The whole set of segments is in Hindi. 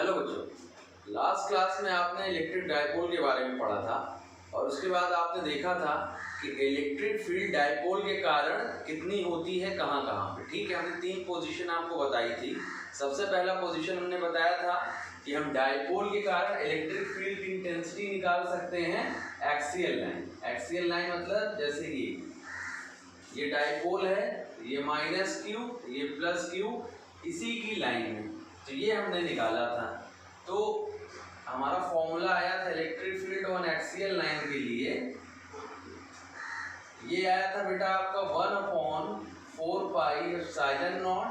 हेलो बच्चों, लास्ट क्लास में आपने इलेक्ट्रिक डायपोल के बारे में पढ़ा था और उसके बाद आपने देखा था कि इलेक्ट्रिक फील्ड डायपोल के कारण कितनी होती है कहाँ कहाँ पे। ठीक है, हमने 3 पोजीशन आपको बताई थी। सबसे पहला पोजीशन हमने बताया था कि हम डायपोल के कारण इलेक्ट्रिक फील्ड की इंटेंसिटी निकाल सकते हैं एक्सियल लाइन। एक्सियल लाइन मतलब जैसे कि ये डायपोल है, ये माइनस क्यू, ये प्लस क्यू, इसी की लाइन में, तो ये हमने निकाला था। तो हमारा फॉर्मूला आया था electric field on axial line के लिए, ये आया था बेटा आपका 1/4 epsilon not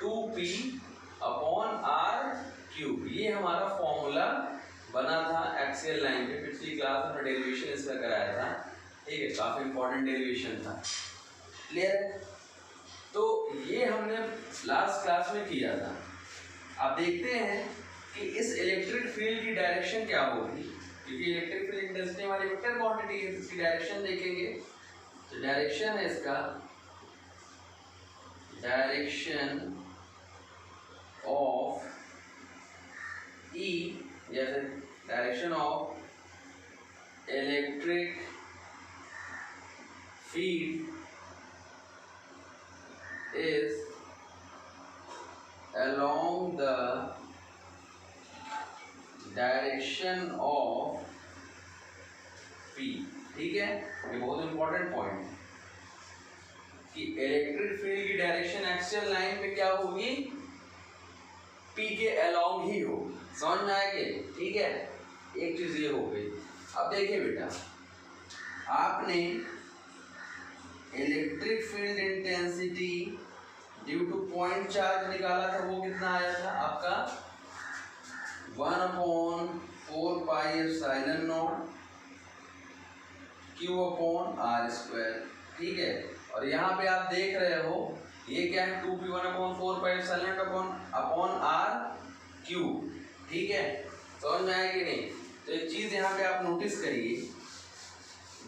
2p upon r cube. ये हमारा फॉर्मूला बना था एक्सियल लाइन पे। पिछली क्लास में डेरिवेशन इसका कराया था। ठीक है, काफी इंपॉर्टेंट डेरिवेशन था। क्लियर है? तो ये हमने लास्ट क्लास में किया था। अब देखते हैं कि इस इलेक्ट्रिक फील्ड की डायरेक्शन क्या होगी, क्योंकि इलेक्ट्रिक फील्ड इंटेंसिटी हमारी वेक्टर क्वांटिटी है, इसकी डायरेक्शन देखेंगे। तो डायरेक्शन है इसका, डायरेक्शन ऑफ E या फिर direction of electric field is along the direction of P। ठीक है, ये बहुत इंपॉर्टेंट पॉइंट है कि इलेक्ट्रिक फील्ड की डायरेक्शन एक्सियल लाइन पे क्या होगी, P के अलोंग ही होगी। समझ में आया कि? ठीक है, एक चीज ये हो गई। अब देखिए बेटा, आपने electric field intensity due two point charge निकाला था। वो कितना आया था आपका 1/4 epsilon not Q upon r square. ठीक है, और यहाँ पे आप देख रहे हो ये क्या है, 2p 1/4 epsilon upon r cube. ठीक है, समझ में आया कि नहीं? तो एक चीज यहाँ पे आप नोटिस करिए,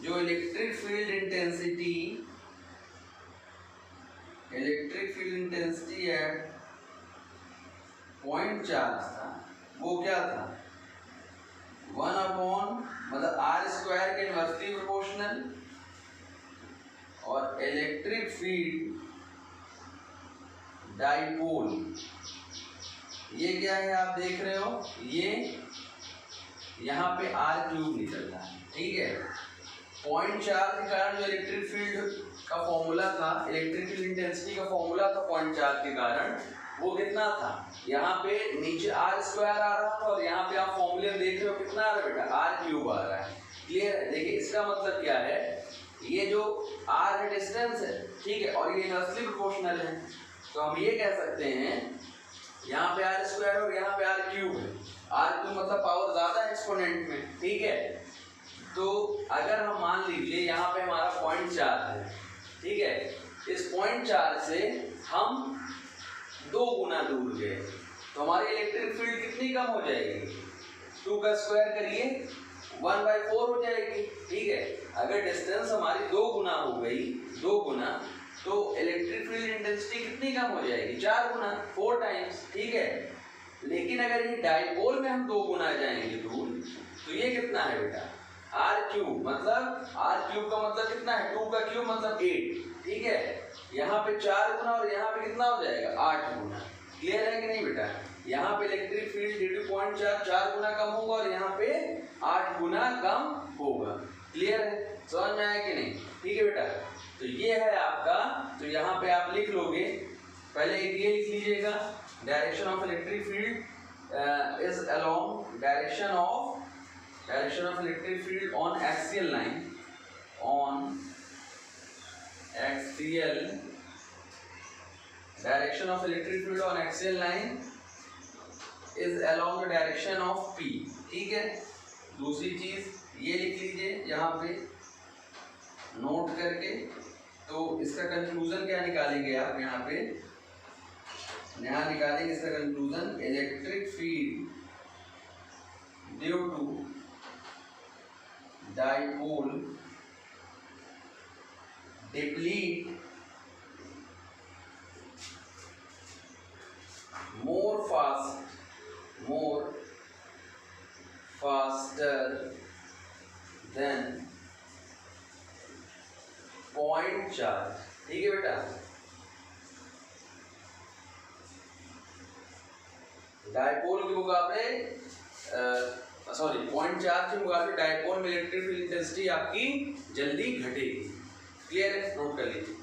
जो electric field intensity eight point charge था, वो क्या था 1 मतलब r स्क्वायर के इनवर्सली प्रोपोर्शनल, और इलेक्ट्रिक फील्ड डाइपोल ये क्या है आप देख रहे हो, ये यहाँ पे r क्यूब निकल रहा है। ठीक है, पॉइंट चार्ज के कारण जो इलेक्ट्रिक फील्ड का फॉर्मूला था, इलेक्ट्रिक फील्ड इंटेंसिटी का फॉर्मूला था पॉइंट चार्ज के कारण, वो कितना था, यहाँ पे नीचे r स्क्वायर आ रहा था और यहाँ पे आप फॉर्मूले में देख रहे हो कितना आ रहा है बेटा, r क्यूब आ रहा है। क्लियर है? देखिए इसका मतलब क्या है, ये जो r है डिस्टेंस है, ठीक है, और ये इनवर्सली प्रोपोर्शनल है, तो हम ये कह सकते हैं यहाँ पे r स्क्वायर और यहाँ पे r क्यूब है। r क्यूब मतलब पावर ज्यादा है एक्सपोनेंट में। ठीक है, तो अगर हम मान लीजिए यहाँ पे हमारा पॉइंट चार्ज है, ठीक है, इस पॉइंट चार्ज से हम 2 गुना दूर गए, तो हमारी इलेक्ट्रिक फील्ड कितनी कम हो जाएगी, 2 का स्क्वायर करिए 1/4 हो जाएगी। ठीक है, अगर डिस्टेंस हमारी 2 गुना हो गई, 2 गुना, तो इलेक्ट्रिक फील्ड इंटेंसिटी कितनी कम हो जाएगी, 4 गुना, 4 टाइम्स। ठीक है, लेकिन अगर ये डाइपोल में हम 2 गुना जाएंगे दूर, तो ये कितना है बेटा, r क्यूब, मतलब r क्यूब का मतलब कितना है, 2 का क्यूब मतलब 8। ठीक है, यहाँ पे 4 गुना और यहाँ पे कितना हो जाएगा, 8 गुना। क्लियर है कि नहीं बेटा? यहाँ पे electric field due two point charge 4 गुना कम होगा और यहाँ पे 8 गुना कम होगा। क्लियर है? समझ में आया कि नहीं? ठीक है बेटा, तो ये है आपका, तो यहाँ पे आप लिख लोगे, पहले एक ये लिख लीजिएगा, direction of electric field is along direction of electric field on axial line, direction of electric field on axial line is along the direction of P। ठीक है, दूसरी चीज ये लिख लीजिए यहाँ पे नोट करके, तो इसका कंक्लूजन क्या निकालेंगे आप यहाँ पे, यहाँ निकालेंगे इसका conclusion, electric field due to dipole deplete more fast point charge, ठीक है बेटा। डायपोल के मुकाबले पॉइंट चार्ज के मुकाबले डायपोल में इलेक्ट्रिक फील्ड इंटेंसिटी आपकी जल्दी घटेगी। क्लियर है, नोट कर लीजिए।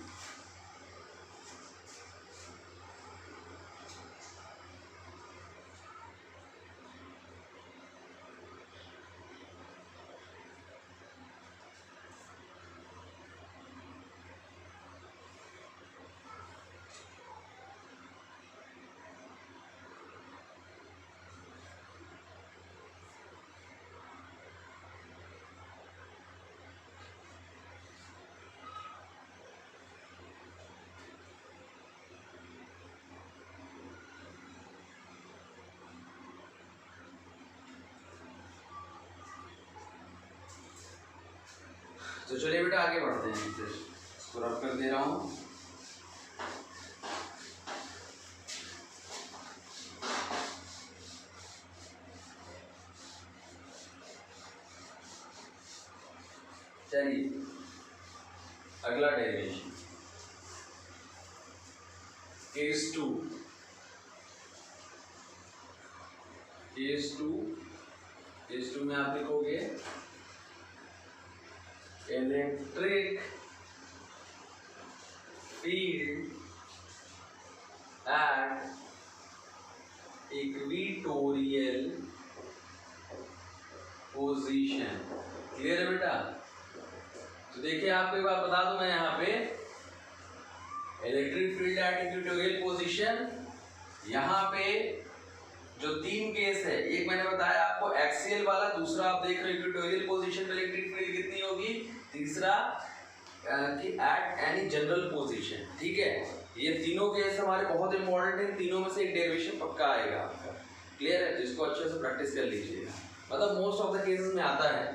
तो चलिए बेटा आगे बढ़ते हैं, फिर इसको रब कर दे रहा हूँ। चलिए अगला derivation case two. Case two में आप लिखोगे electric field at equatorial position. Clear है बेटा? तो देखिए आपको एक बात बता दूं मैं, यहाँ पे electric field at equatorial position, यहाँ पे जो तीन केस है, एक मैंने बताया आपको एक्सियल वाला, दूसरा आप देख रहे हो इक्वेटोरियल पोजीशन पे इलेक्ट्रिक फील्ड कितनी होगी, तीसरा कि एट एनी जनरल पोजीशन। ठीक है, ये तीनों केस हमारे बहुत इंपॉर्टेंट है, तीनों में से एक डेरिवेशन पक्का आएगा आपका। क्लियर है? जिसको अच्छे से प्रैक्टिस कर लीजिएगा, मतलब मोस्ट ऑफ द केसेस में आता है।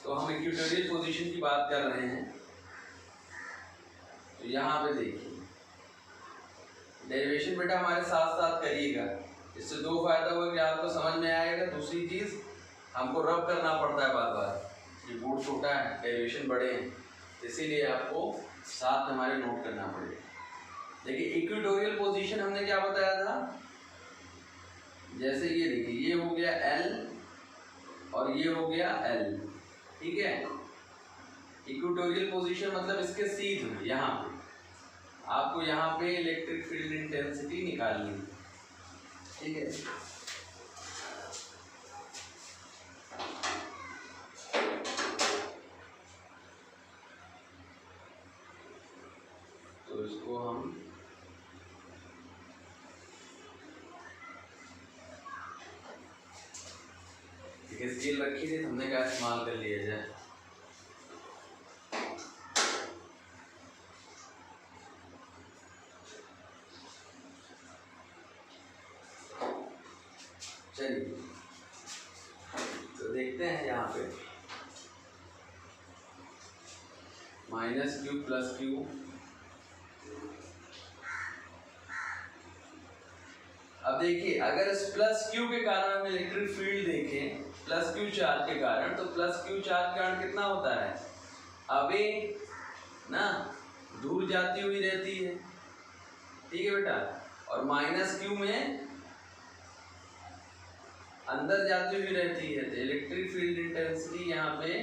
तो हम इक्वेटोरियल पोजीशन की बात कर रहे हैं, तो यहाँ पे देखिए डेरिवेशन बेटा हमारे साथ साथ करिएगा। इससे दो फायदा हुआ कि आपको समझ में आएगा, दूसरी चीज हमको रब करना पड़ता है बार बार, ये बोर्ड छोटा है डेरिवेशन बड़े हैं, इसीलिए आपको साथ में हमारे नोट करना पड़ेगा। देखिए इक्वेटोरियल पोजीशन हमने क्या बताया था, जैसे ये देखिए ये हो गया L और ये हो गया L। ठीक है, इक्वेटोरियल पोजीशन मतलब इसके सीध में यहाँ पे आपको यहाँ पे इलेक्ट्रिक फील्ड इंटेंसिटी निकालनी है। ठीक है, तो इसको हम स्केल रखी थी, हमने क्या इस्तेमाल कर लिया जाए। चलिए तो देखते हैं यहाँ पे माइनस क्यू प्लस क्यू, अब देखिए अगर इस प्लस क्यू के कारण हम इलेक्ट्रिक फील्ड देखें, प्लस क्यू चार्ज के कारण, तो प्लस क्यू चार्ज के कारण कितना होता है, अवे ना दूर जाती हुई रहती है। ठीक है बेटा, और माइनस क्यू में अंदर जाती हुई रहती है, तो इलेक्ट्रिक फील्ड इंटेंसिटी यहाँ पे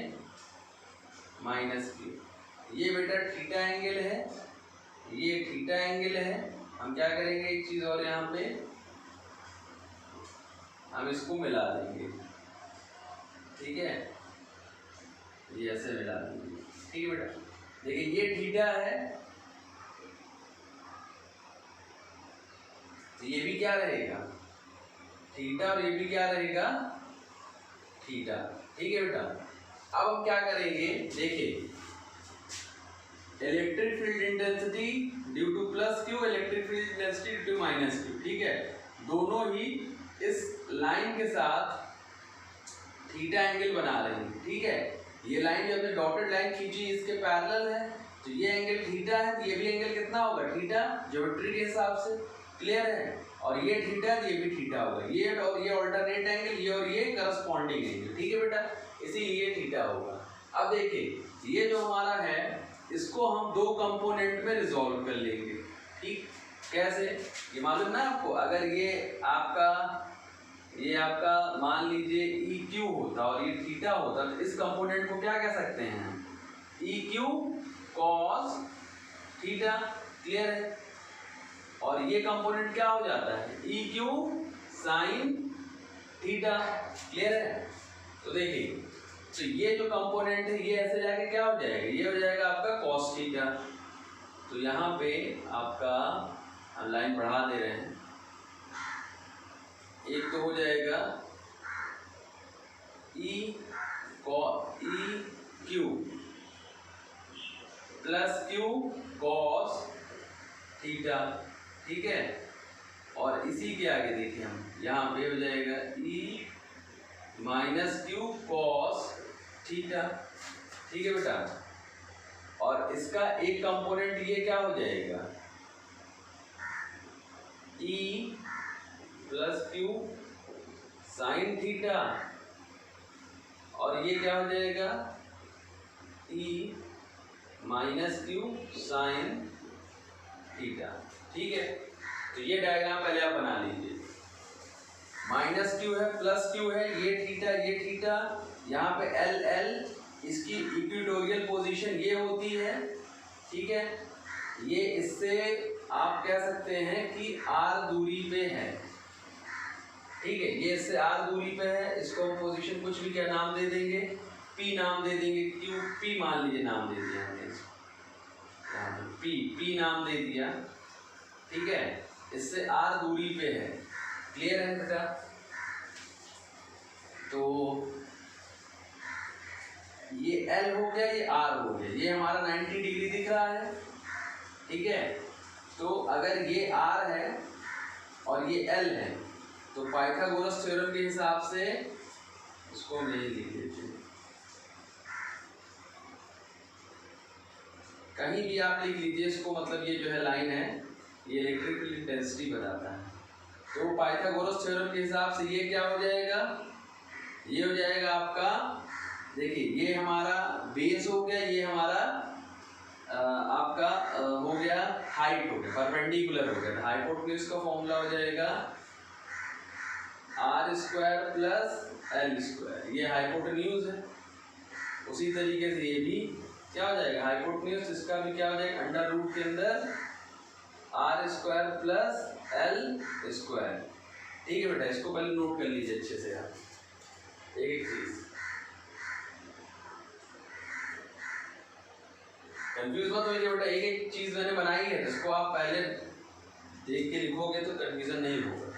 माइनस क्यू। ये बेटा थीटा एंगल है, ये थीटा एंगल है। हम क्या करेंगे, एक चीज और यहाँ पे हम इसको मिला देंगे। ठीक है, ये ऐसे मिला देंगे। ठीक है बेटा, देखिए ये थीटा है, तो ये भी क्या रहेगा थीटा, और ये भी क्या रहेगा थीटा। ठीक है बेटा, अब हम क्या करेंगे, देखिए electric field intensity due to plus Q, electric field intensity due to minus Q. ठीक है, दोनों ही इस लाइन के साथ थीटा एंगल बना रहे हैं। ठीक है, ये लाइन जो हमने डॉटेड लाइन खींची इसके पैरेलल है, तो ये एंगल थीटा है, तो ये भी एंगल कितना होगा थीटा, ज्योमेट्री के हिसाब से। क्लियर है? और ये थीटा, ये भी थीटा होगा, ये और ये ऑल्टरनेट एंगल, ये और ये करस्पॉन्डिंग एंगल, ठीक है बेटा, इसीलिए थीटा होगा। अब देखिए ये जो हमारा है इसको हम दो कंपोनेंट में रिजॉल्व कर लेंगे, ठीक, कैसे, ये मालूम ना आपको, अगर ये आपका मान लीजिए EQ होता और ये थीटा होता तो इस कंपोनेंट को क्या कह सकते हैं, EQ cos थीटा, क्लियर है, और ये कंपोनेंट क्या हो जाता है EQ sin थीटा, क्लियर है। तो देखिए तो ये जो कंपोनेंट है ये ऐसे जाके क्या हो जाएगा, ये हो जाएगा आपका cos थीटा। तो यहाँ पे आपका हम लाइन बढ़ा दे रहे हैं, एक तो हो जाएगा EQ plus Q cos theta, ठीक है, और इसी के आगे देखिए हम यहाँ पे हो जाएगा E minus Q cos theta, ठीक है बेटा, और इसका एक कंपोनेंट ये क्या हो जाएगा E plus Q sine theta, और ये क्या हो जाएगा E minus Q sine theta, ठीक है। तो ये डायग्राम पहले आप बना लीजिए, माइनस Q है प्लस Q है, ये थीटा, यहाँ पे L इसकी इक्वेटोरियल पोजीशन ये होती है, ठीक है, ये इससे आप कह सकते हैं कि R दूरी पे है, ठीक है, ये इससे R दूरी पे है, इसको हम पोजीशन कुछ भी क्या नाम दे देंगे, P नाम दे देंगे, P मान लीजिए नाम दे दिया हमने, P नाम दे दिया, ठीक है, इससे R दूरी पे है, क्लियर है बेटा। तो ये L हो गया, ये R हो गया, ये हमारा 90 डिग्री दिख रहा है, ठीक है। तो अगर ये R है और ये L है तो पाइथागोरस थ्योरम के हिसाब से इसको हम यही लिख लेते हैं, कहीं भी आप लिख लीजिए इसको, मतलब ये जो है लाइन है ये इलेक्ट्रिकल इंटेंसिटी बताता है। तो पाइथागोरस थ्योरम के हिसाब से ये क्या हो जाएगा, ये हो जाएगा आपका, देखिए ये हमारा बेस हो गया, ये हमारा आपका हो गया हाइट हो गया, परपेंडिकुलर हो गया, हाइपोटेन्यूज का फॉर्मूला हो जाएगा R² प्लस L², ये हाइपोटेन्यूज है। उसी तरीके से ये भी क्या हो जाएगा हाइपोटेन्यूज, इसका भी क्या हो जाएगा अंडर रूट के अंदर R² प्लस L², ठीक है बेटा, इसको पहले नोट कर लीजिए अच्छे से आप एक एक चीज, कंफ्यूज मत होइए बेटा, एक एक चीज मैंने बनाई है, इसको आप पहले देख के लिखोगे तो कंफ्यूजन नहीं होगा।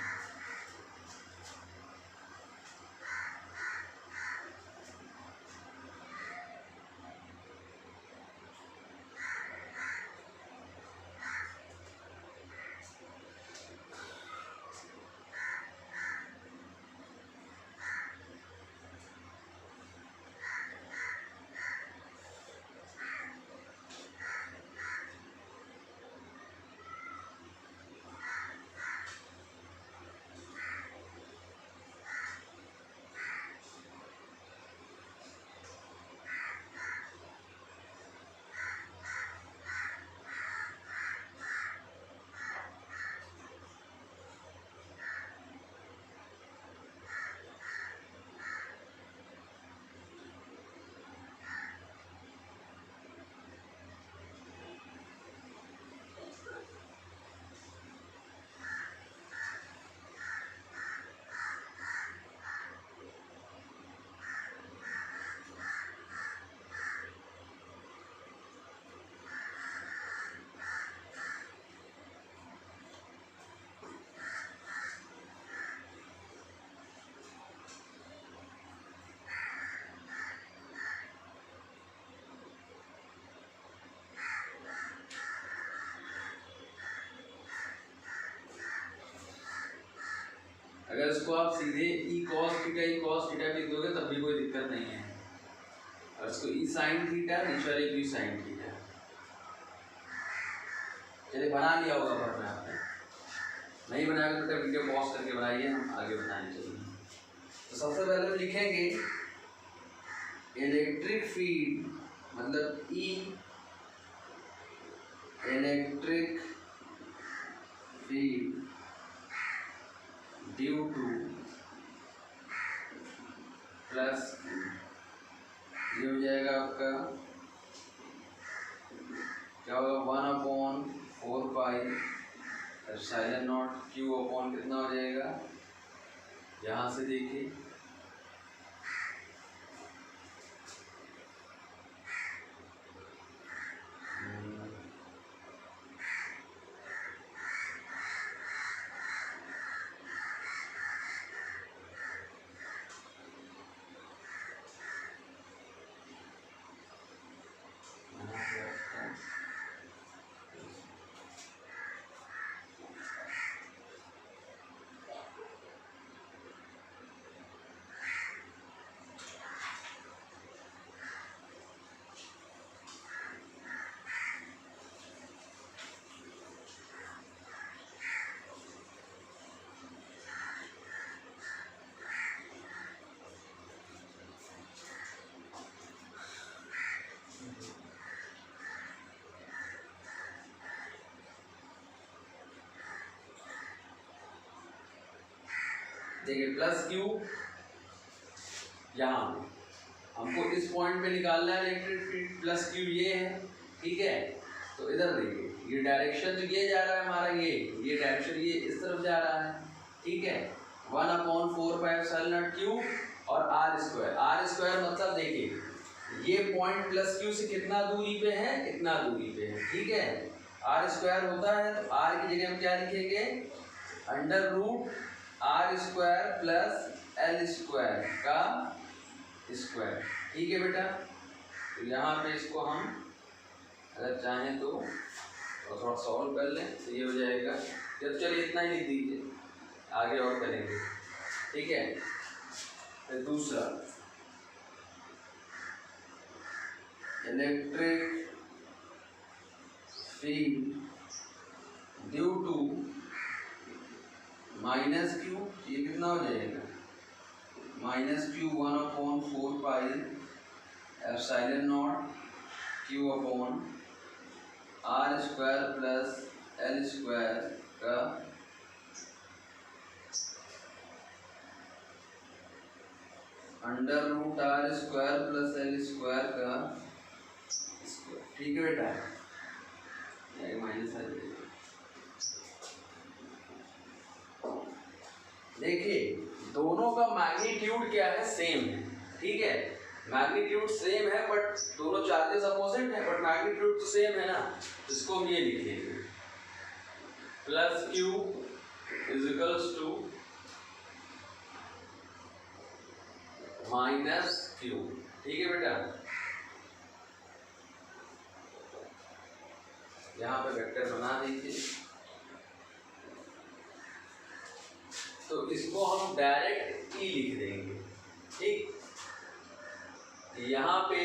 अगर इसको आप सीधे E cos थीटा लिख दोगे तब भी कोई दिक्कत नहीं है, और इसको E sin थीटा, नीचे वाले को E sin थीटा, चलिए बना लिया होगा पढ़ना आपने। नहीं बनाएगा तो वीडियो पॉज करके बनाइए, हम आगे बताएंगे चलिए। तो सबसे पहले हम लिखेंगे इलेक्ट्रिक फील्ड मतलब E electric field due to plus ये हो जाएगा आपका क्या होगा 1/4 pi epsilon naught Q upon कितना हो जाएगा, यहाँ से देखिए देखिए प्लस क्यू यहाँ हमको इस पॉइंट पे निकालना है इलेक्ट्रिक फील्ड, प्लस क्यू ये है, ठीक है। तो इधर देखिए ये डायरेक्शन तो ये जा रहा है हमारा, ये डायरेक्शन ये इस तरफ जा रहा है, ठीक है। 1/4 पाई एप्सिलॉन नॉट क्यू और आर स्क्वायर मतलब देखिए ये पॉइंट प्लस क्यू से कितना दूरी पे है, इतना दूरी पे है, ठीक है। आर स्क्वायर होता है तो आर की जगह हम क्या लिखेंगे, under root are square plus L square का स्क्वायर, ठीक है बेटा। तो यहाँ पे इसको हम अगर चाहें तो थोड़ा सॉल्व कर लें तो ये हो जाएगा, जब चलिए इतना ही लिख दीजिए, आगे और करेंगे, ठीक है। फिर दूसरा electric field due to minus Q, ये कितना हो जाएगा minus Q 1/4 pi epsilon naught Q upon r square plus L square का under root are square plus L square का स्क्वायर, ठीक है बेटा। माइनस आ जाएगा, देखिए दोनों का मैग्नीट्यूड क्या है, सेम है, ठीक है। मैग्नीट्यूड सेम है बट दोनों चार्जेस अपोजिट है, बट मैग्नीट्यूड तो सेम है ना, इसको हम ये लिखेंगे plus Q is equals to minus Q, ठीक है बेटा। यहाँ पे वेक्टर बना दीजिए, तो इसको हम डायरेक्ट ई लिख देंगे, ठीक। यहाँ पे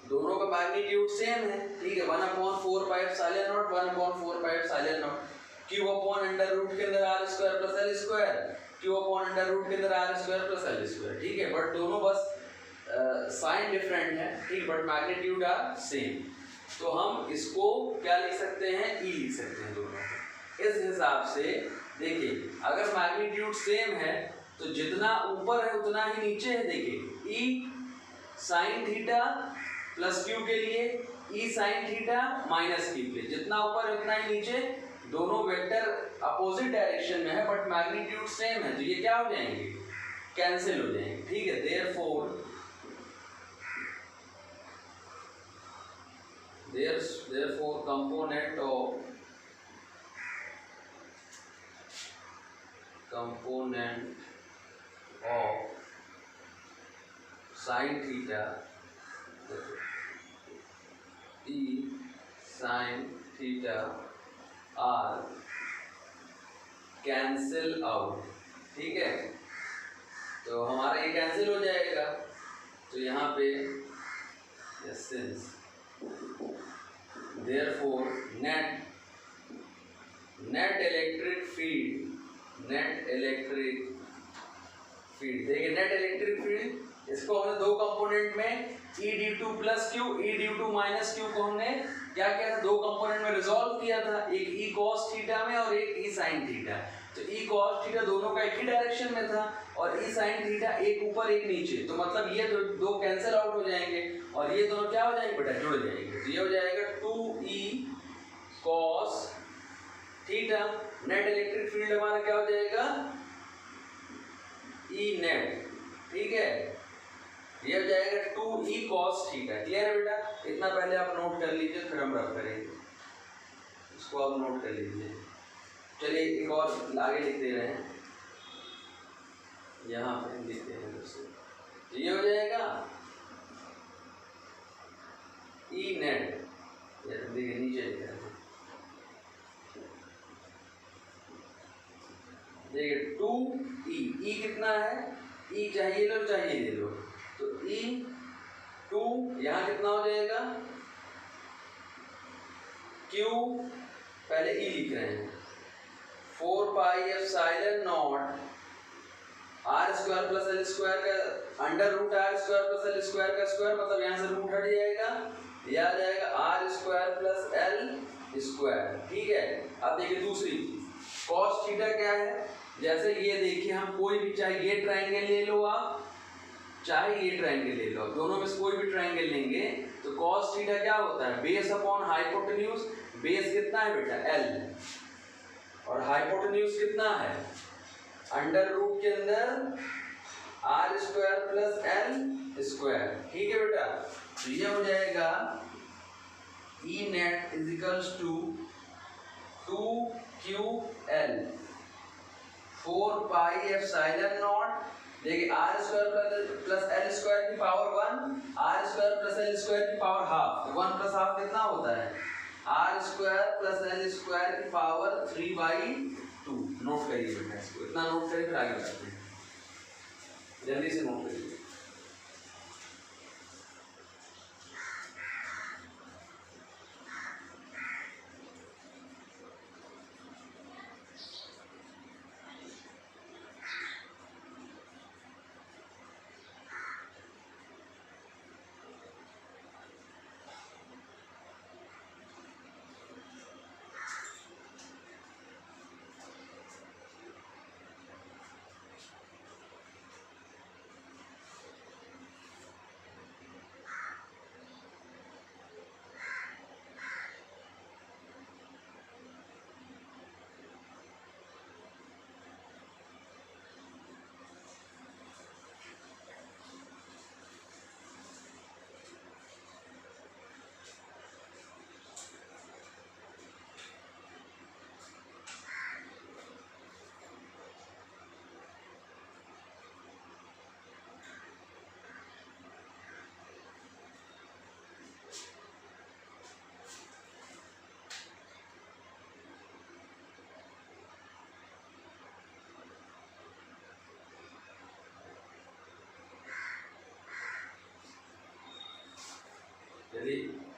दोनों का मैग्नीट्यूड सेम है, ठीक है। 1/4 pi epsilon naught 1/4 pi epsilon naught Q upon under root के अंदर R square plus L square, Q upon under root के अंदर R square plus L square, ठीक है। बट दोनों बस साइन डिफरेंट है, ठीक, बट मैग्नीट्यूड आर सेम। तो हम इसको क्या लिख सकते हैं, ई लिख सकते हैं दोनों को। इस हिसाब से देखिए अगर मैग्नीट्यूड सेम है तो जितना ऊपर है उतना ही नीचे है, देखिए ई साइन थीटा प्लस क्यू के लिए ई साइन थीटा माइनस क्यू के लिए जितना ऊपर है उतना ही नीचे, दोनों वेक्टर अपोजिट डायरेक्शन में है बट मैग्नीट्यूड सेम है, तो ये क्या हो जाएंगे, कैंसिल हो जाएंगे, ठीक है। therefore component of sin theta e sin theta are cancel out, ठीक है। तो हमारा ये कैंसिल हो जाएगा, तो यहाँ पे since therefore net net electric field देखिए, नेट इलेक्ट्रिक फील्ड इसको हमने दो कंपोनेंट में E/2 plus Q, E/2 minus Q को हमने क्या किया था, दो कंपोनेंट में रिजॉल्व किया था, एक E cos थीटा में और एक E sin थीटा। तो E cos थीटा दोनों का एक ही डायरेक्शन में था और E sin थीटा एक ऊपर एक नीचे, तो मतलब ये दो कैंसिल आउट हो जाएंगे और ये दोनों क्या हो जाएंगे बेटा, जुड़ जाएंगे। तो ये हो जाएगा 2E cos theta. Net electric field हमारा क्या हो जाएगा, E नेट, ठीक है, ये हो जाएगा 2E cos थीटा। क्लियर है बेटा, इतना पहले आप नोट कर लीजिए, फिर हम रब करेंगे, इसको आप नोट कर लीजिए। चलिए एक और आगे लिख दे रहे हैं, यहाँ पे लिख दे रहे हैं, ये हो जाएगा E नेट, देखिए नीचे लिख रहे हैं, देखिए 2E कितना है, E चाहिए लो चाहिए ले लो, तो E2 यहाँ कितना हो जाएगा, Q पहले E लिख रहे हैं, 4 pi epsilon naught R square plus L square का under root R square plus L square का स्क्वायर, मतलब यहाँ से रूट हट जाएगा, यह आ जाएगा R square plus L square. ठीक है, अब देखिए दूसरी cos थीटा क्या है, जैसे ये देखिए हम कोई भी, चाहे ये ट्रायंगल ले लो आप, चाहे ये ट्रायंगल ले लो, दोनों में से कोई भी ट्रायंगल लेंगे तो cos थीटा क्या होता है, बेस अपॉन हाइपोटेन्यूज। बेस कितना है बेटा, L, और हाइपोटेन्यूज कितना है, अंडर रूट के अंदर R square plus L square. ठीक है बेटा, तो ये हो जाएगा E net is equals to 2QL 4 pi epsilon naught, देखिए R square plus L square की power 1, R square plus L square की पावर हाफ, तो 1 प्लस हाफ कितना होता है, R square plus L square की पावर 3/2। नोट करिए बेटा इसको, इतना नोट करिए फिर आगे बढ़ते हैं, जल्दी से नोट करिए।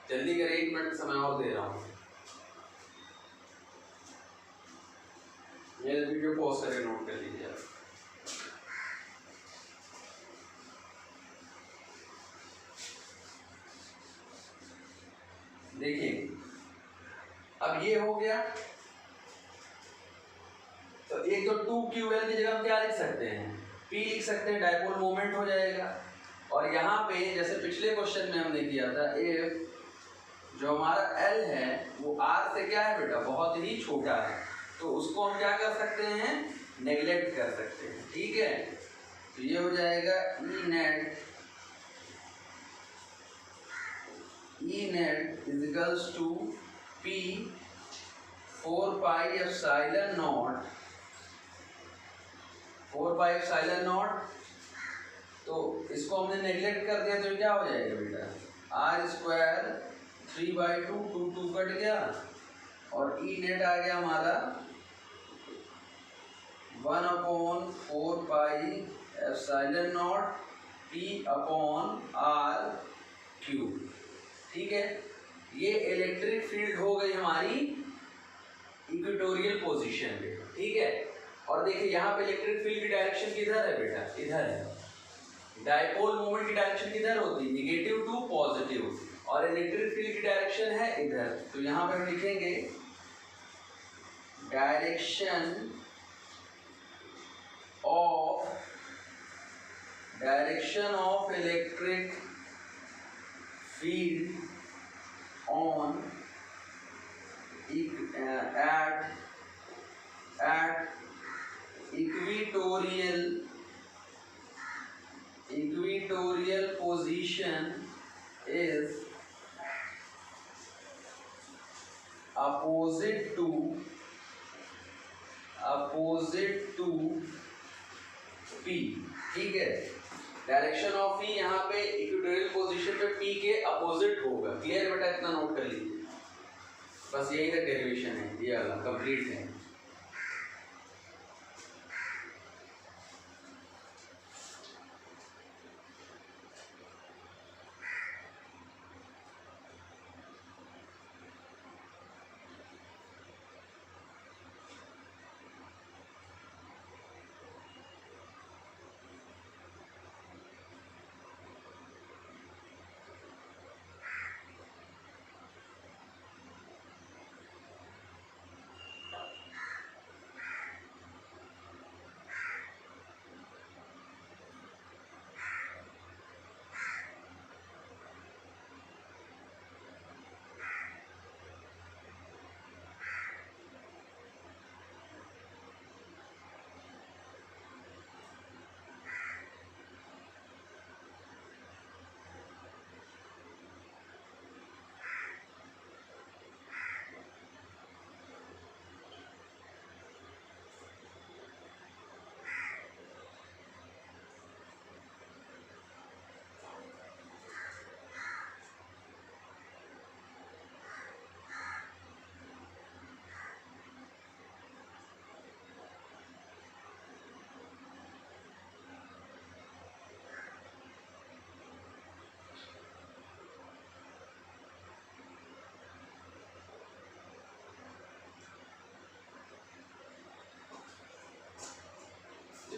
जल्दी करें, 1 मिनट समय और दे रहा हूँ, ये वीडियो पॉज करके नोट कर लीजिए आप। देखिए अब ये हो गया, तो एक तो 2QL की जगह हम क्या लिख सकते हैं, P लिख सकते हैं, डायपोल मोमेंट हो जाएगा। और यहाँ पे जैसे पिछले क्वेश्चन में हमने किया था, F जो हमारा L है वो R से क्या है बेटा, बहुत ही छोटा है, तो उसको हम क्या कर सकते हैं, नेगलेक्ट कर सकते हैं। ठीक है, तो ये हो जाएगा E net is equals to P 4 pi epsilon naught, 4 pi epsilon naught, तो इसको हमने नेगलेक्ट कर दिया तो क्या हो जाएगा बेटा, R स्क्वायर 3/2, 2 कट गया और E नेट आ गया हमारा 1/4 pi epsilon not P upon R cube. ठीक है, ये इलेक्ट्रिक फील्ड हो गई हमारी इक्वेटोरियल पोजीशन पे, ठीक है। और देखिए यहाँ पे इलेक्ट्रिक फील्ड की डायरेक्शन किधर है बेटा, इधर है। डायपोल मोमेंट की डायरेक्शन किधर होती है, निगेटिव टू पॉजिटिव, और इलेक्ट्रिक फील्ड की डायरेक्शन है इधर। तो यहाँ पे हम लिखेंगे direction of electric field on at equatorial position is opposite to P, ठीक है। डायरेक्शन ऑफ P यहाँ पे इक्वेटोरियल पोजीशन पे P के अपोजिट होगा। क्लियर बेटा, इतना नोट कर लीजिए, बस यही तक डेरिवेशन है, ये वाला कंप्लीट है।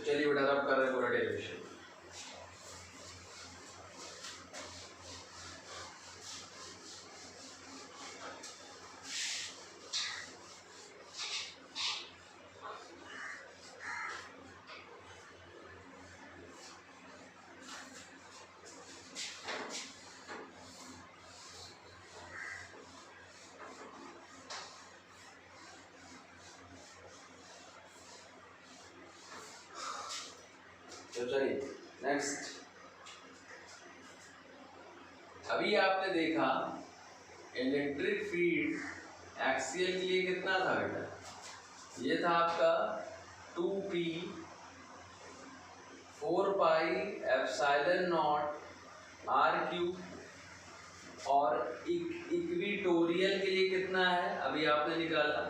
चलिए बेटा, अब कर रहे हैं पूरा डेरिवेशन। तो चलिए नेक्स्ट, अभी आपने देखा इलेक्ट्रिक फील्ड एक्सियल के लिए कितना था बेटा, ये था आपका 2p 4 pi epsilon naught r cube, और इक्वेटोरियल के लिए कितना है, अभी आपने निकाला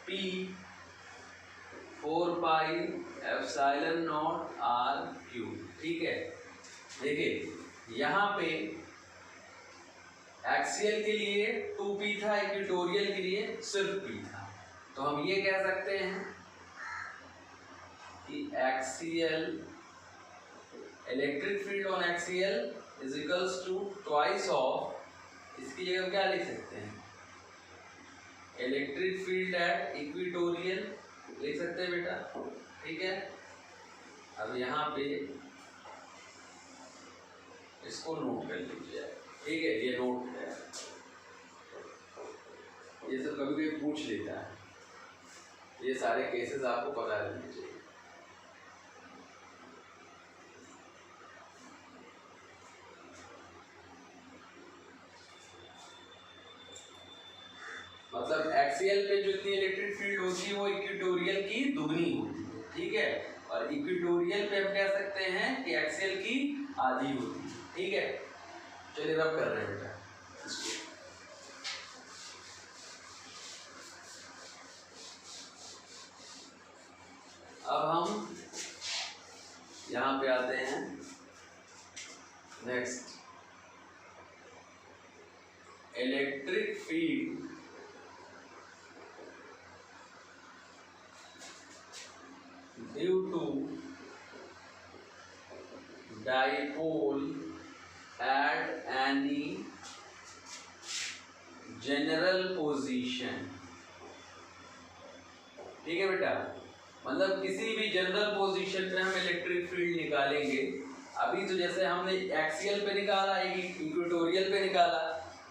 p 4 pi epsilon naught r cube, ठीक है। देखिए यहाँ पे एक्सियल के लिए 2p था, इक्वेटोरियल के लिए सिर्फ p था। तो हम ये कह सकते हैं कि axial electric field on axial is equals to twice of, इसकी जगह क्या लिख सकते हैं, इलेक्ट्रिक फील्ड एट इक्वेटोरियल लिख सकते हैं बेटा, ठीक है। अब यहाँ पे इसको नोट कर लीजिए, ठीक है, ये नोट है, ये सब कभी कभी पूछ लेता है, ये सारे केसेस आपको पता रहने चाहिए। मतलब एक्सियल पे जो इतनी इलेक्ट्रिक फील्ड होती है वो इक्वेटोरियल की दुगनी होती है, ठीक है, और इक्वेटोरियल पे हम कह सकते हैं कि एक्सियल की आधी होती है, ठीक है। चलिए रब कर रहे हैं बेटा इसको। अब हम यहाँ पे आते हैं next, electric field due to dipole at any general position. ठीक है बेटा, मतलब किसी भी जनरल पोजीशन पे हम इलेक्ट्रिक फील्ड निकालेंगे। अभी तो जैसे हमने एक्सियल पे निकाला, इक्वेटोरियल पे निकाला,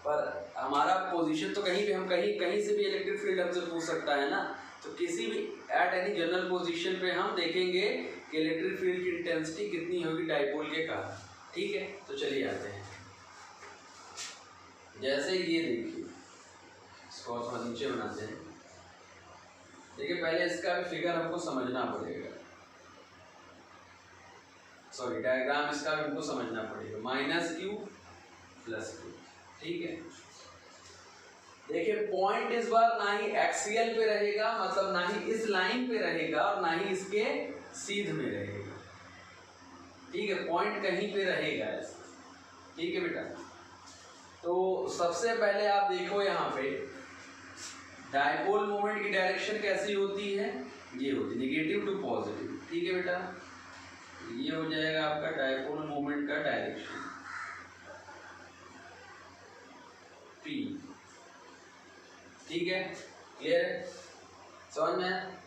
पर हमारा पोजीशन तो कहीं भी, हम कहीं से भी इलेक्ट्रिक फील्ड हमसे पूछ सकता है ना। तो किसी भी एट एनी जनरल पोजीशन पे हम देखेंगे कि इलेक्ट्रिक फील्ड की इंटेंसिटी कितनी होगी डाइपोल के कारण। ठीक है, तो चलिए आते हैं। जैसे ये देखिए, इसको थोड़ा नीचे बनाते हैं। देखिए पहले इसका भी फिगर हमको समझना पड़ेगा, सॉरी डायग्राम इसका भी हमको समझना पड़ेगा। Minus Q plus Q. ठीक है, देखिए पॉइंट इस बार ना ही एक्सियल पे रहेगा, मतलब ना ही इस लाइन पे रहेगा और ना ही इसके सीध में रहेगा। ठीक है, पॉइंट कहीं पे रहेगा ऐसा। ठीक है बेटा, तो सबसे पहले आप देखो यहाँ पे डाइपोल मोमेंट की डायरेक्शन कैसी होती है, ये होती है नेगेटिव टू पॉजिटिव। ठीक है बेटा, ये हो जाएगा आपका डाइपोल मोमेंट का डायरेक्शन P। ठीक है, क्लियर है, समझ में।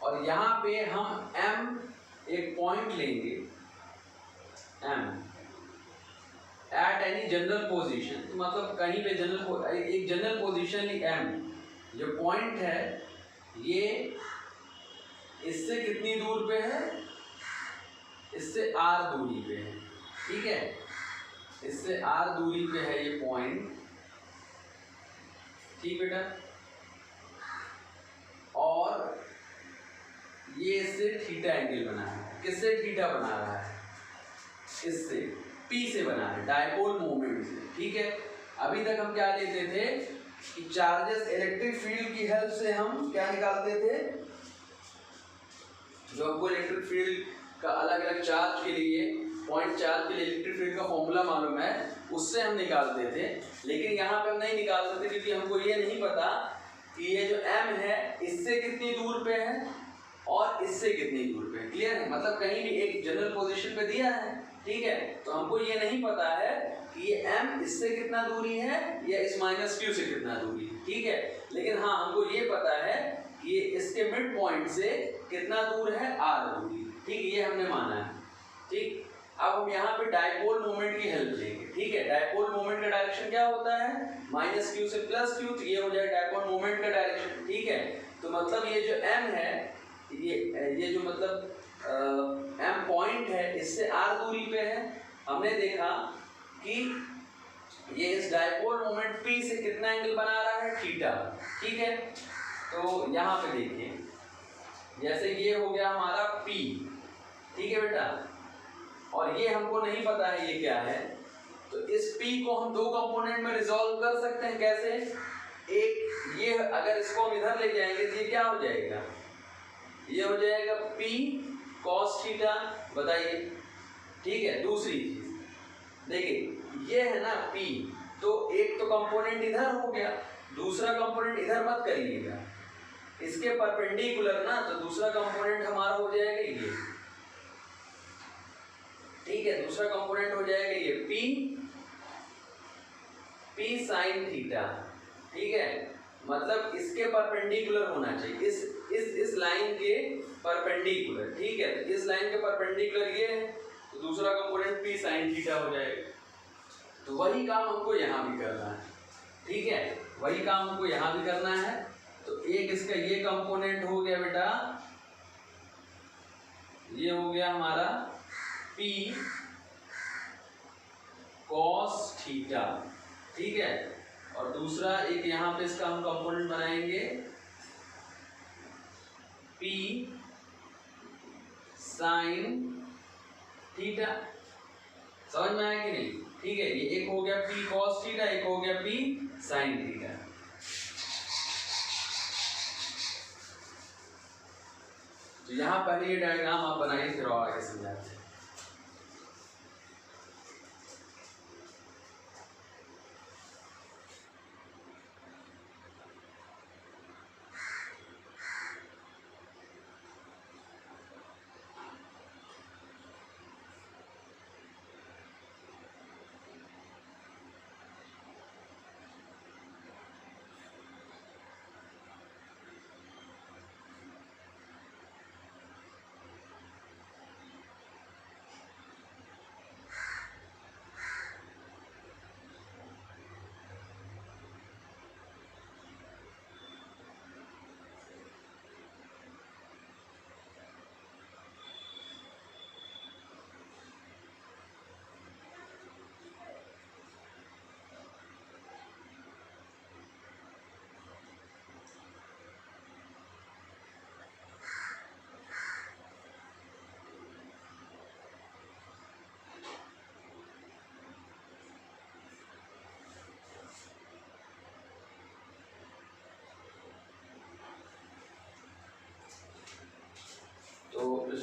और यहाँ पे हम M एक पॉइंट लेंगे, M eight any general position, मतलब कहीं पे एक जनरल पोजीशन ली M। जो पॉइंट है ये इससे कितनी दूर पे है, इससे R दूरी पे है। ठीक है, इससे R दूरी पे है ये पॉइंट। ठीक बेटा, और ये इससे थीटा एंगल बना है। किससे थीटा बना रहा है, इससे P से बना है, डाइपोल मोमेंट से। ठीक है, अभी तक हम क्या लेते थे कि चार्जेस इलेक्ट्रिक फील्ड की हेल्प से हम क्या निकालते थे, जो हमको इलेक्ट्रिक फील्ड का अलग अलग चार्ज के लिए, पॉइंट चार्ज के लिए इलेक्ट्रिक फील्ड का फॉर्मूला मालूम है, उससे हम निकालते थे। लेकिन यहाँ पे हम नहीं निकाल सकते क्योंकि हमको ये नहीं पता कि ये जो M है इससे कितनी दूर पे है और इससे कितनी दूर पे है। क्लियर है, मतलब कहीं भी एक जनरल पोजीशन पे दिया है। ठीक है, तो हमको ये नहीं पता है कि ये M इससे कितना दूरी है या इस माइनस क्यू से कितना दूरी है। ठीक है, लेकिन हाँ हमको ये पता है कि ये इसके मिड पॉइंट से कितना दूर है, R दूरी। ठीक, ये हमने माना है। ठीक, अब हम यहाँ पे डाइपोल मोमेंट की हेल्प लेंगे। ठीक है, डाइपोल मोमेंट का डायरेक्शन क्या होता है, माइनस क्यू से प्लस क्यू, तो ये हो जाए डाइपोल मोमेंट का डायरेक्शन। ठीक है, तो मतलब ये जो M है, ये जो मतलब M पॉइंट है इससे R दूरी पे है। हमने देखा कि ये इस डाइपोल मोमेंट P से कितना एंगल बना रहा है, थीटा। ठीक है, तो यहाँ पे देखिए जैसे ये हो गया हमारा P। ठीक है बेटा, और ये हमको नहीं पता है ये क्या है, तो इस P को हम दो कंपोनेंट में रिजॉल्व कर सकते हैं। कैसे, एक ये अगर इसको हम इधर ले जाएंगे तो ये क्या हो जाएगा, ये हो जाएगा P cos थीटा। बताइए, ठीक है। दूसरी चीज देखिए, ये है ना P, तो एक तो कंपोनेंट इधर हो गया, दूसरा कंपोनेंट इधर मत करिएगा, इसके परपेंडिकुलर ना, तो दूसरा कंपोनेंट हमारा हो जाएगा ये। ठीक है, दूसरा कंपोनेंट हो जाएगा ये P sin थीटा। ठीक है, मतलब इसके परपेंडिकुलर होना चाहिए, इस लाइन के परपेंडिकुलर। ठीक है, इस लाइन के परपेंडिकुलर ये है, तो दूसरा कंपोनेंट P sin थीटा हो जाएगा। तो वही काम हमको यहाँ भी करना है। ठीक है, वही काम हमको यहाँ भी करना है। तो एक इसका ये कंपोनेंट हो गया बेटा, ये हो गया हमारा P cos थीटा। ठीक है, और दूसरा एक यहाँ पे इसका हम कंपोनेंट बनाएंगे P sin थीटा। समझ में आया कि नहीं? ठीक है, ये एक हो गया P cos थीटा, एक हो गया P sin थीटा। तो यहाँ पहले ये डायग्राम आप बनाइए, फिर और आगे समझाते हैं।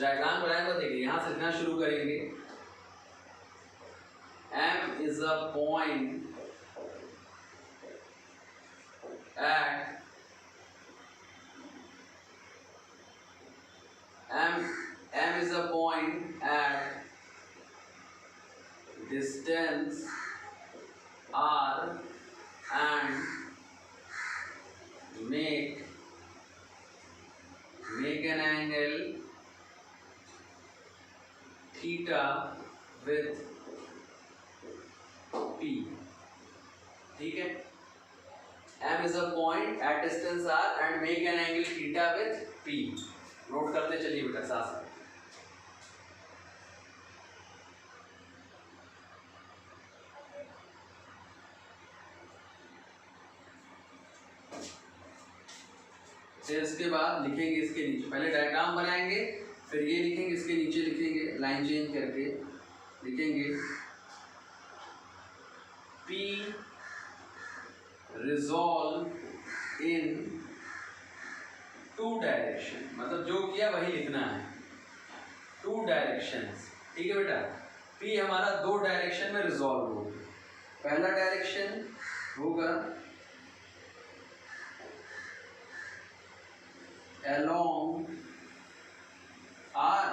डायग्राम बनाएंगे देखिए यहाँ से लिखना शुरू करेंगे। M is a point at M is a point at distance r and make an angle theta with P। ठीक है, M is a point at distance r and make an angle theta with P। Note करते चलिए बेटा साथ साथ। फिर इसके बाद लिखेंगे इसके नीचे, पहले डायग्राम बनाएंगे फिर ये लिखेंगे, इसके नीचे लिखेंगे लाइन चेंज करके लिखेंगे P resolve in two direction, मतलब जो किया वही लिखना है, टू डायरेक्शंस। ठीक है बेटा, P हमारा दो डायरेक्शन में रिजॉल्व होगा। पहला डायरेक्शन होगा along r,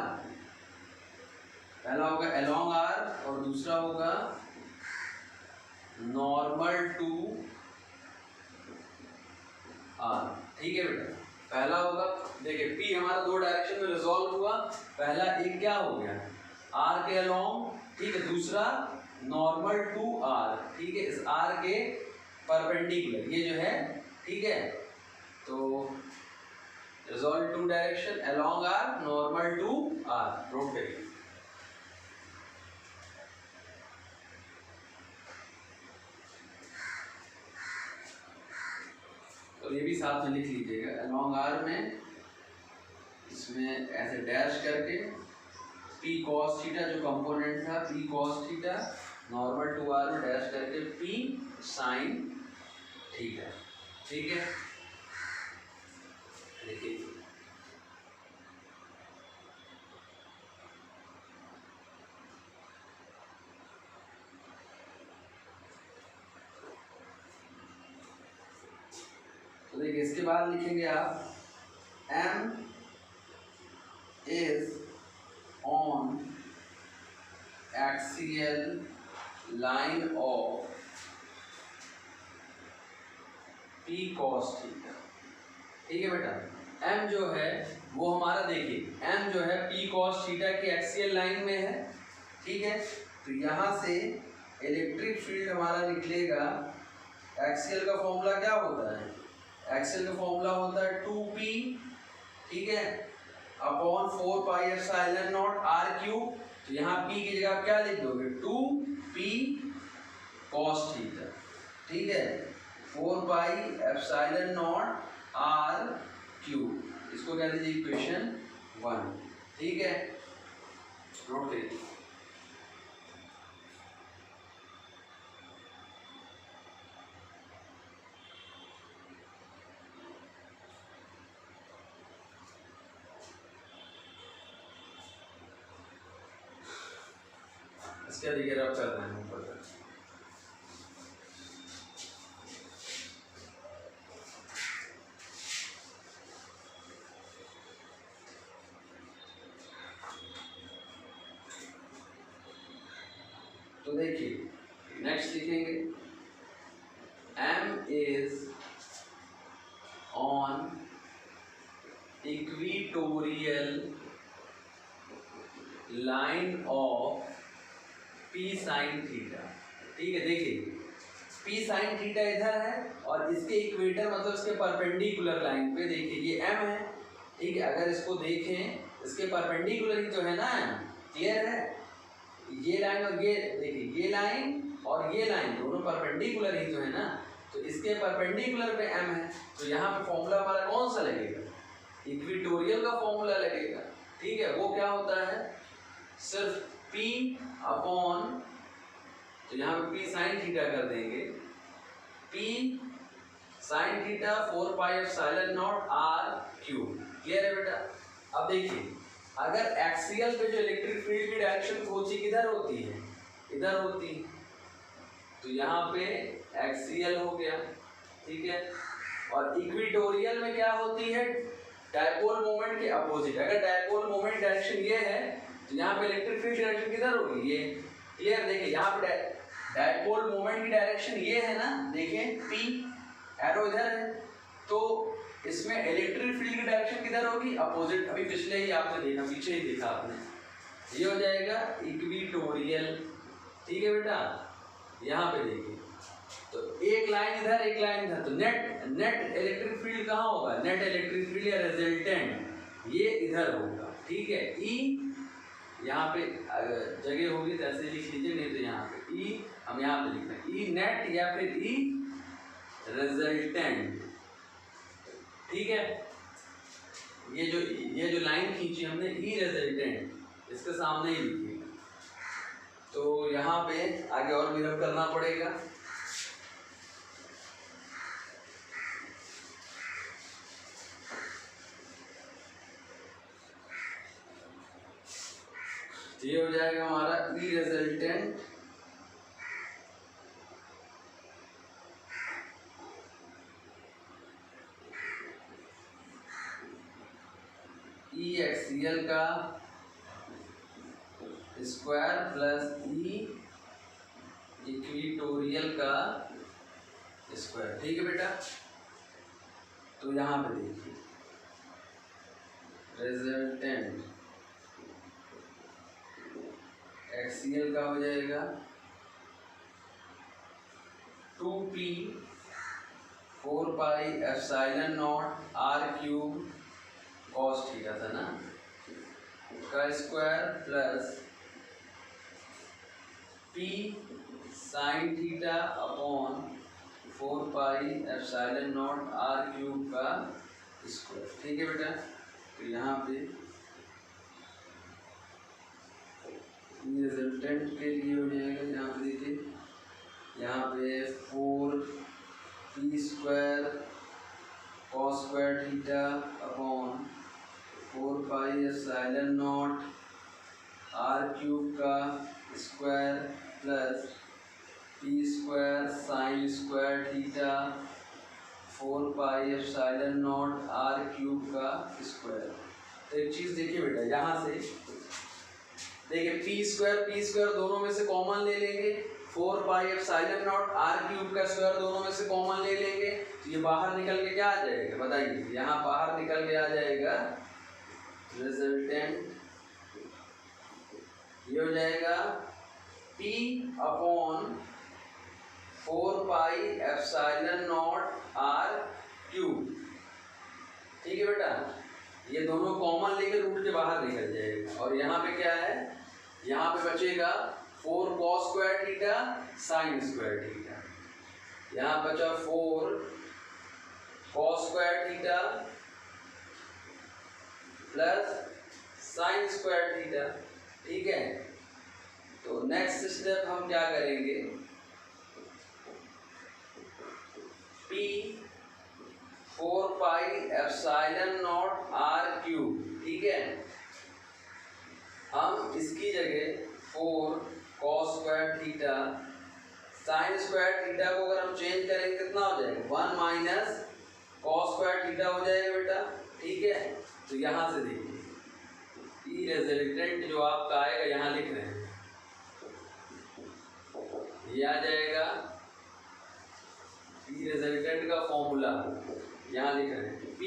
पहला होगा along r और दूसरा होगा नॉर्मल टू r। ठीक है बेटा, पहला होगा देखिए P हमारा दो डायरेक्शन में रिजॉल्व हुआ, पहला एक क्या हो गया r के along, ठीक है, दूसरा नॉर्मल टू r, ठीक है, इस r के परपेंडिकुलर ये जो है, ठीक है, तो resolve two direction along r normal to r, note करिए। तो ये भी साथ में लिख लीजिएगा, along r में इसमें ऐसे डैश करके P cos थीटा जो कंपोनेंट था P cos theta normal to r में डैश करके P sin थीटा। ठीक है, देखिए तो देखिए इसके बाद लिखेंगे आप M is on axial line of P cos theta. ठीक है बेटा, M जो है वो हमारा देखिए M जो है P cos थीटा की एक्सियल लाइन में है। ठीक है, तो यहाँ से इलेक्ट्रिक फील्ड हमारा निकलेगा, एक्सियल का फॉर्मूला क्या होता है, एक्सियल का फॉर्मूला होता है 2p, ठीक है, upon 4 pi epsilon naught r cube. तो यहाँ p की जगह क्या लिख दोगे 2p cos थीटा। ठीक है, 4 pi epsilon naught r cube, इसको कह दीजिए इक्वेशन 1। ठीक है, नोट करिए। इसके देखिए रब कर रहे हैं ऊपर तक। तो देखिए नेक्स्ट लिखेंगे M is on equatorial line of P sin theta. ठीक है, देखिए P sin थीटा इधर है और इसके इक्वेटर मतलब इसके परपेंडिकुलर लाइन पे देखिए ये M है। ठीक है, अगर इसको देखें इसके परपेंडिकुलर ही तो है ना, क्लियर है, ये लाइन और ये देखिए ये लाइन और ये लाइन दोनों परपेंडिकुलर ही तो है ना, तो इसके परपेंडिकुलर पे M है, तो यहाँ पे फॉर्मूला हमारा कौन सा लगेगा, इक्वेटोरियल का फॉर्मूला लगेगा। ठीक है, वो क्या होता है सिर्फ P अपॉन, तो यहाँ पे P sin थीटा कर देंगे, P sin theta 4 pi epsilon naught r cube. Clear है बेटा। अब देखिए अगर एक्सियल पे जो इलेक्ट्रिक फील्ड की डायरेक्शन होती किधर होती है, इधर होती, तो यहाँ पे एक्सियल हो गया, ठीक है। और इक्वेटोरियल में क्या होती है, डायपोल मोमेंट के अपोजिट। अगर डायपोल मोमेंट डायरेक्शन ये है तो यहाँ पे इलेक्ट्रिक फील्ड डायरेक्शन किधर होगी, ये क्लियर। देखिए यहाँ पे डायपोल मोमेंट की डायरेक्शन ये है ना, देखिए P, एरो इधर है, तो इसमें इलेक्ट्रिक फील्ड की डायरेक्शन किधर होगी, अपोजिट। अभी पिछले ही आपने देखा, पीछे ही देखा आपने, ये हो जाएगा इक्वेटोरियल, ठीक है बेटा। यहाँ पे देखिए तो एक लाइन इधर एक लाइन इधर, तो नेट इलेक्ट्रिक फील्ड कहाँ होगा, नेट इलेक्ट्रिक फील्ड या रिजल्टेंट ये इधर होगा, ठीक है। ई यहाँ पे जगह होगी तो ऐसे लिख लीजिए, नहीं तो यहाँ पे ई हम यहाँ पे लिख रहे हैं, ई नेट या फिर ई रिजल्टेंट, ठीक है। ये जो लाइन खींची हमने ई रिजल्टेंट, इसके सामने ही लिखिएगा। तो यहाँ पे आगे और भी रब करना पड़ेगा। ये हो जाएगा हमारा ई रिजल्टेंट ई एक्सियल का स्क्वायर प्लस ई इक्वेटोरियल का स्क्वायर, ठीक है बेटा। तो यहाँ पे देखिए रिजल्टेंट एक्सियल का हो जाएगा 2p 4 pi epsilon naught r cube cos theta था ना, का square plus p sine theta upon 4 pi epsilon naught r cube का स्क्वायर, ठीक है बेटा। तो यहाँ पे रिजल्टेंट के लिए हो जाएगा, यहाँ पे देखिए यहाँ पे 4p square cos square theta upon 4 pi epsilon naught r cube का square plus p square sine square theta 4 pi epsilon naught r cube का स्क्वायर। तो एक चीज़ देखिए बेटा, यहाँ से देखिए p स्क्वायर दोनों में से कॉमन ले लेंगे, 4 pi epsilon naught r cube का स्क्वायर दोनों में से कॉमन ले लेंगे, तो ये बाहर निकल के क्या आ जाएगा बताइए, यहाँ बाहर निकल के आ जाएगा रिजल्टेंट, ये हो जाएगा p upon 4 pi epsilon naught r cube, ठीक है बेटा। ये दोनों कॉमन लेकर रूट के बाहर निकल जाएगा, और यहाँ पे क्या है, यहाँ पे बचेगा 4 cos square theta sine square theta, यहाँ बचा 4 cos square theta plus sign square theta, ठीक है। तो नेक्स्ट स्टेप हम क्या करेंगे, p 4 pi epsilon naught r cube, ठीक है। हम इसकी जगह 4 cos square theta sine square theta को अगर हम चेंज करेंगे कितना हो जाएगा, 1 माइनस cos स्क्वायर थीटा हो जाएगा बेटा, ठीक है। तो यहाँ से देखिए ई रिजल्टेंट जो आपका आएगा, यहाँ लिख रहे हैं, ये आ जाएगा ई रिजल्टेंट का फॉर्मूला, यहाँ लिख रहे हैं p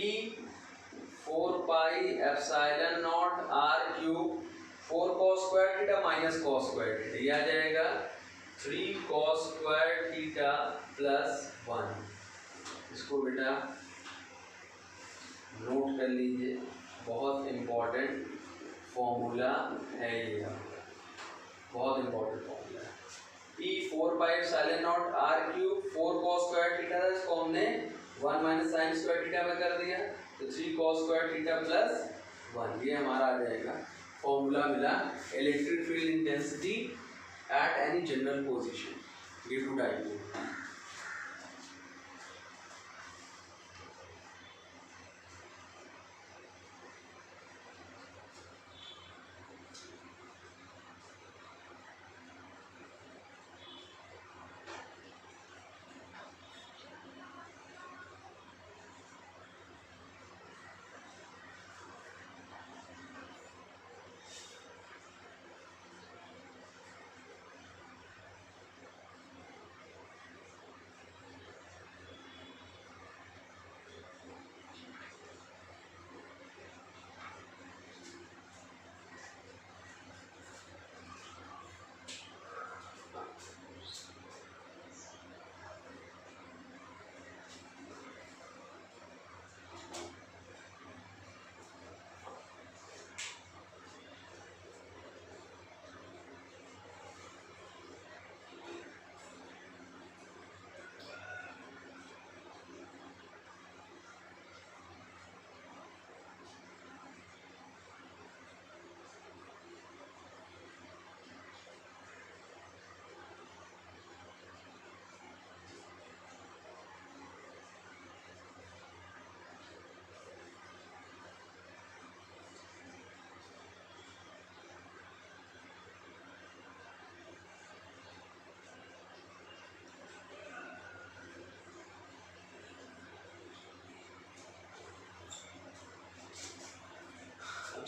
4 pi epsilon naught r cube 4 cos square theta minus cos square theta, ये आ जाएगा 3 cos स्क्वायर थीटा प्लस 1। इसको बेटा नोट कर लीजिए, बहुत इम्पोर्टेंट फॉर्मूला है ये, बहुत इम्पोर्टेंट फॉर्मूला है। p 4 pi epsilon naught r cube 4 cos square theta, इसको हमने 1 माइनस साइन स्क्वायर थीटा में कर दिया, तो 3 cos स्क्वायर थीटा प्लस 1, ये हमारा आ जाएगा फॉर्मूला मिला electric field intensity at any general position due to dipole.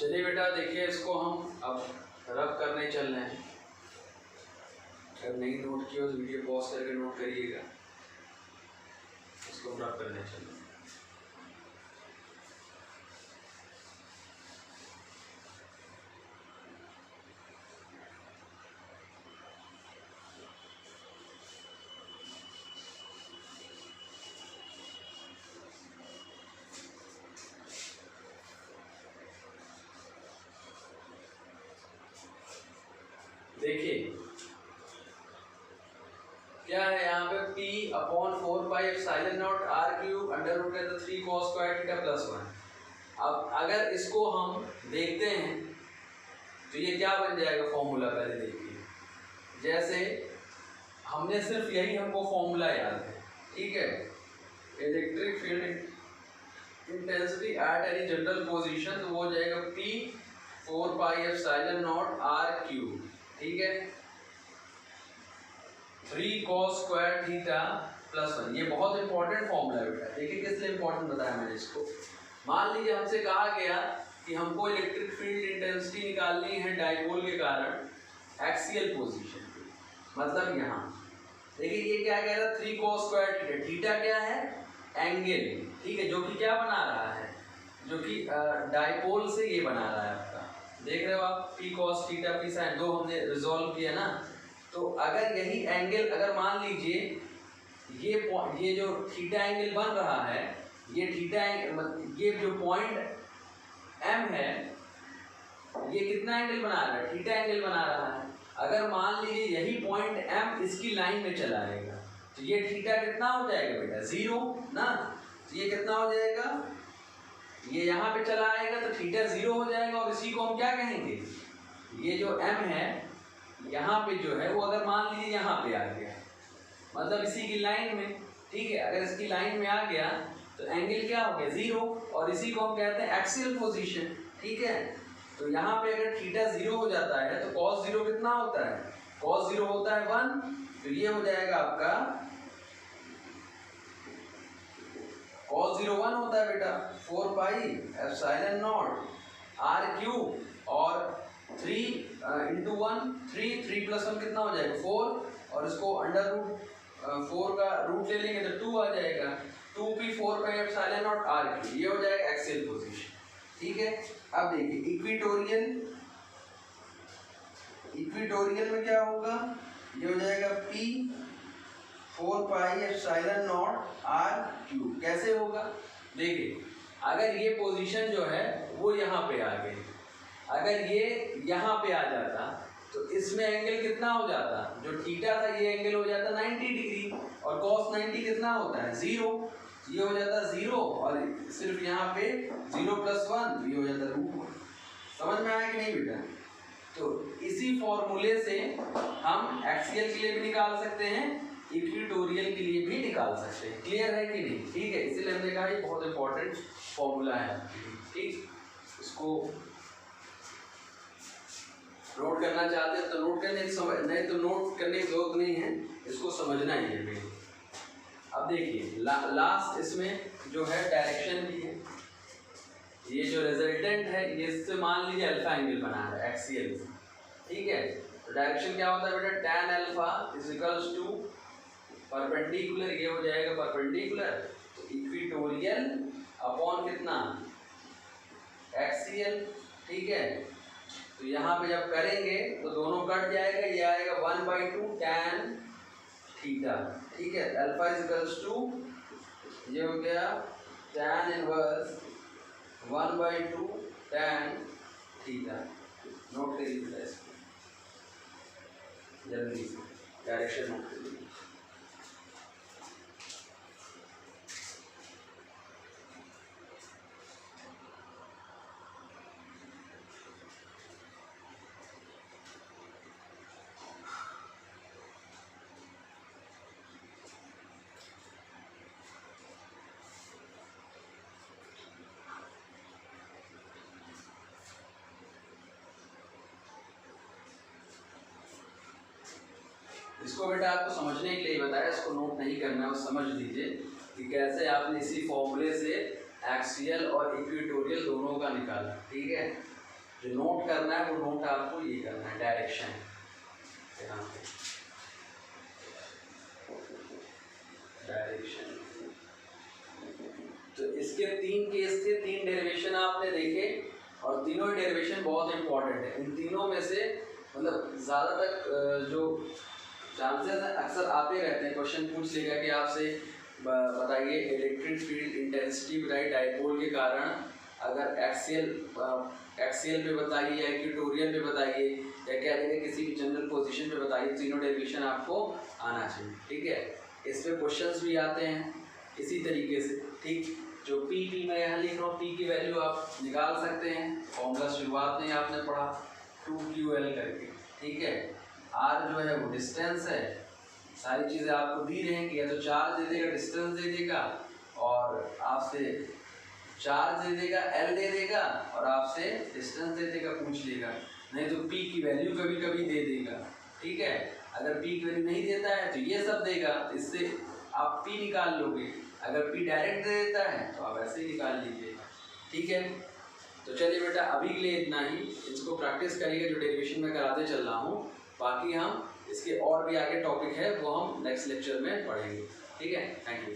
चलिए बेटा देखिए, इसको हम अब रब करने चल रहे हैं। अगर नहीं नोट किया तो वीडियो पॉज करके नोट करिएगा। इसको रब करने चल रहे हैं। देखिए क्या है यहाँ पे P upon 4 pi epsilon naught R cube under root के 3 cos स्क्वायर थीटा प्लस 1। अब अगर इसको हम देखते हैं तो ये क्या बन जाएगा फॉर्मूला, पहले देखिए। जैसे हमने सिर्फ यही हमको फॉर्मूला याद है, ठीक है। Electric field intensity at any general position, तो वो हो जाएगा P 4 pi epsilon naught R cube, ठीक है, 3 cos स्क्वायर थीटा प्लस 1। ये बहुत इंपॉर्टेंट फॉर्मूला है बेटा। देखिए किस लिए इंपॉर्टेंट बताया मैंने इसको। मान लीजिए हमसे कहा गया कि हमको इलेक्ट्रिक फील्ड इंटेंसिटी निकालनी है डायपोल के कारण एक्सियल पोजीशन पे, मतलब यहाँ देखिए ये क्या कह रहा है 3 cos स्क्वायर थीटा। थीटा क्या है? एंगल, ठीक है, जो कि क्या बना रहा है, जो कि डायपोल से ये बना रहा है आपका, देख रहे हो आप, P cos theta P sin, दो हमने रिजॉल्व किया ना। तो अगर यही एंगल, अगर मान लीजिए ये जो थीटा एंगल बन रहा है, ये थीटा एंगल, ये जो पॉइंट M है, ये कितना एंगल बना रहा है? थीटा एंगल बना रहा है। अगर मान लीजिए यही पॉइंट M इसकी लाइन में चला आएगा तो ये थीटा कितना हो जाएगा बेटा? 0 ना। तो ये कितना हो जाएगा? ये यहाँ पे चला आएगा तो थीटा 0 हो जाएगा। और इसी को हम क्या कहेंगे? ये जो M है यहाँ पे जो है वो अगर मान लीजिए यहाँ पे आ गया, मतलब इसी की लाइन में, ठीक है, अगर इसकी लाइन में आ गया तो एंगल क्या हो गया? 0। और इसी को हम कहते हैं एक्सियल पोजीशन, ठीक है। तो यहाँ पे अगर थीटा 0 हो जाता है तो cos 0 कितना होता है? cos 0 होता है 1। तो ये हो जाएगा आपका cos 0 1 होता है बेटा, 4 pi epsilon naught R cube और 3 इंटू 1, 3 प्लस 1 कितना हो जाएगा? 4। और इसको अंडर रूट 4 का रूट ले लेंगे तो 2 आ जाएगा। 2p 4 pi epsilon naught R cube, ये हो जाएगा एक्सियल पोजीशन, ठीक है। अब देखिए इक्विटोरियल में क्या होगा? ये हो जाएगा P 4 pi epsilon naught R cube. कैसे होगा? देखिए अगर ये पोजीशन जो है वो यहाँ पे आ गई, अगर ये यहाँ पे आ जाता तो इसमें एंगल कितना हो जाता? जो थीटा था ये एंगल हो जाता 90 डिग्री, और cos 90 कितना होता है? 0। ये हो जाता 0, और सिर्फ यहाँ पे 0 प्लस 1, ये हो जाता √1। समझ में आया कि नहीं बेटा? तो इसी फॉर्मूले से हम एक्सियल के लिए भी निकाल सकते हैं, इक्विटोरियल के लिए भी निकाल सकते हैं। क्लियर है कि नहीं? ठीक है, इसीलिए हमने कहा ये बहुत इंपॉर्टेंट फॉर्मूला है, ठीक। इसको नोट करना चाहते हैं तो नोट करने की समझ, नहीं तो नोट करने की जरूरत नहीं है, इसको समझना ही है। अब देखिए लास्ट इसमें जो है डायरेक्शन भी है। ये जो रिजल्टेंट है ये इससे मान लीजिए अल्फा एंगल बना रहा है एक्सियल, ठीक है। तो डायरेक्शन क्या होता है बेटा? tan alpha is equals to perpendicular, ये हो जाएगा परपेंडिकुलर, तो इक्विटोरियल अपॉन कितना? एक्सियल, ठीक है। तो यहाँ पे जब करेंगे तो दोनों कट जाएगा, ये आएगा 1/2 tan थीटा, ठीक है। अल्फा इज इक्वल्स टू, ये हो गया tan inverse 1/2 tan theta. Note करिए इसको जल्दी से, डायरेक्शन नोट करिए। इसको बेटा आपको समझने के लिए बताया, इसको नोट नहीं करना है, समझ लीजिए कि कैसे आपने इसी फॉर्मूले से एक्सियल और इक्विटोरियल दोनों का निकाला, ठीक है। जो नोट करना है वो नोट आपको ये करना है, डायरेक्शन यहाँ पे, डायरेक्शन। तो इसके 3 केस थे, 3 डेरिवेशन आपने देखे और तीनों ही डेरिवेशन बहुत इंपॉर्टेंट है। इन तीनों में से मतलब ज़्यादातर जो चांसेस हैं अक्सर आते रहते हैं, क्वेश्चन पूछ लेगा कि आपसे बताइए इलेक्ट्रिक फील्ड इंटेंसिटी बताइए डाइपोल के कारण, अगर एक्सियल पे बताइए या इक्वेटोरियल पे बताइए, या कह देंगे किसी भी जनरल पोजीशन पे बताइए, तीनों डेरिवेशन आपको आना चाहिए। ठीक है, इस पे क्वेश्चंस भी आते हैं इसी तरीके से। ठीक, जो पी मैं यहाँ लिख रहा हूँ, पी की वैल्यू आप निकाल सकते हैं, फॉर्मूला शुरुआत में आपने पढ़ा 2QL करके। ठीक है, आर जो है वो डिस्टेंस है, सारी चीज़ें आपको दी रहेंगी, या तो चार्ज दे देगा, डिस्टेंस दे देगा, और आपसे चार्ज दे देगा, एल दे देगा, और आपसे डिस्टेंस दे देगा, पूछ लेगा। नहीं तो पी की वैल्यू कभी कभी दे देगा। ठीक है, अगर पी की वैल्यू नहीं देता है तो ये सब देगा, इससे आप पी निकाल लोगे। अगर पी डायरेक्ट दे देता है तो आप ऐसे ही निकाल लीजिएगा। ठीक है, तो चलिए बेटा अभी के लिए इतना ही, इसको प्रैक्टिस करिएगा जो डेरिवेशन में कराते चल रहा हूँ। बाकी हम इसके और भी आगे टॉपिक है वो हम नेक्स्ट लेक्चर में पढ़ेंगे। ठीक है, थैंक यू।